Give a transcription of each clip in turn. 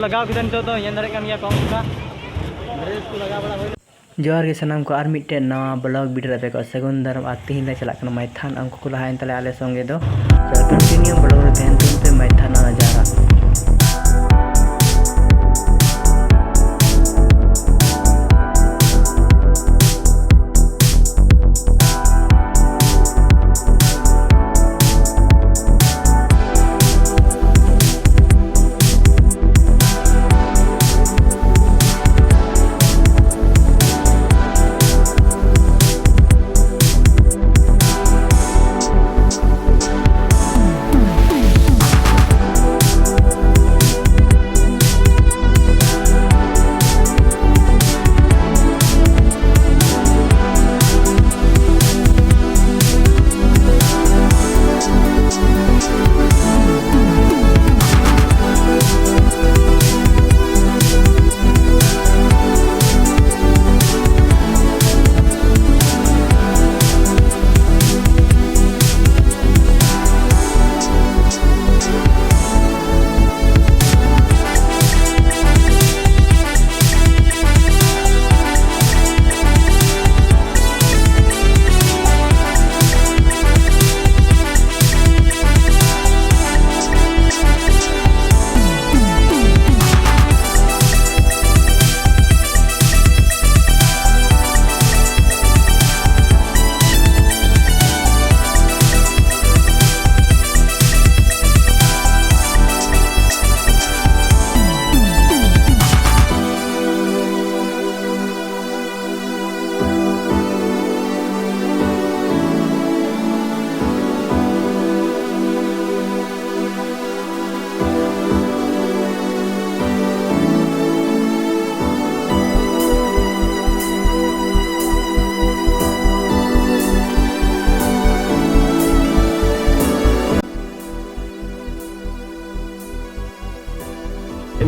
लगाव किधर नितो तो ये दारे गया कौन का ड्रेस को लगा बड़ा होई जोहार के सनाम को आर मिट्टे नवा ब्लॉग वीडियो पे को सगुन दारम आती हिंदा चला कना मैथान अंक को लहाइन तले आले संगे दो कंटिन्यू ब्लॉग रे तहन तुम पे मैथान नजारा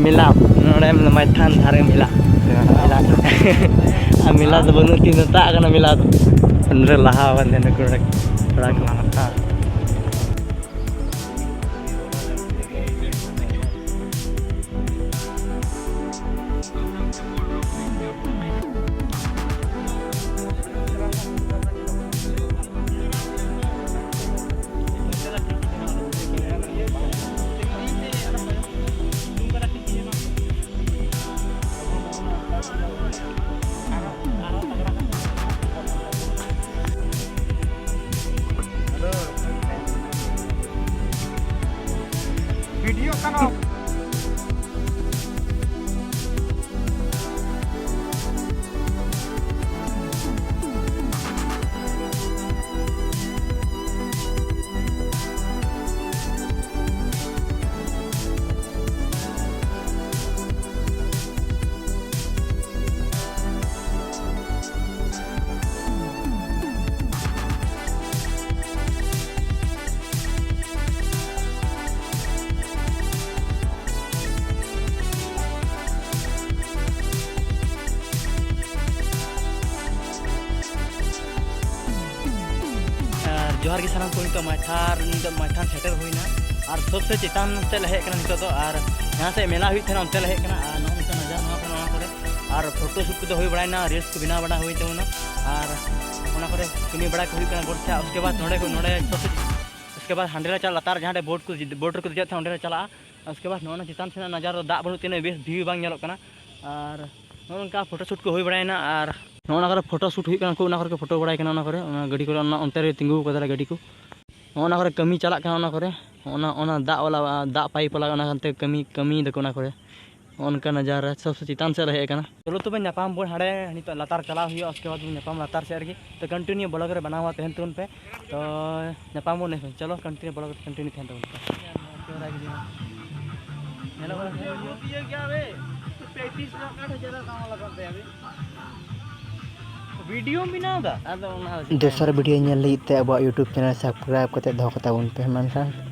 मिला नोड़े मैथान धारे मिला मिला तो बनु तीन ता मिला तो लहा बंदे थोड़ा वीडियो का जोहार के सामान को मैथान सेटर हुईना और सबसे चितान से लहेकना नितो तो और यहाँ से मेला हुई थे उनते लहेकना और नौका नजा और फोटो शूट को हुई बड़ाना रील्स को बिना बड़ा हुई तोना और कमी बड़ा हुई गोटा उसके बाद नोड़े सबसे उसके बाद हांडे चला लतार जहाँ बोट को दे थे चला उसके बाद नौना चितान से नजारा दा बनू तीन बेस व्यू बांग और नौका फोटो शूट को हुई बड़ाना और नौना फोटो शूट हुई को फोटो बड़ा गाड़ी को अंते तिंगू कदा गाड़ी को नौना कमी चला दा वाला दा पाइप वाला कमी दको उनका नजारा सबसे चितान से रहे चलो तो नापाम बोल हाँ नित लतार चला हुआ उसके बाद नापाम लतार से रही तो कंटिन्यू ब्लॉग रे बना हुआ तहन तुन पे तो नापाम बोल नहीं चलो कंटिन्यू ब्लॉग कंटिन्यू तहन वीडियो बनाओ दोसर वीडियो अब यूट्यूब चैनल सब्सक्राइब करते दो पे मनसा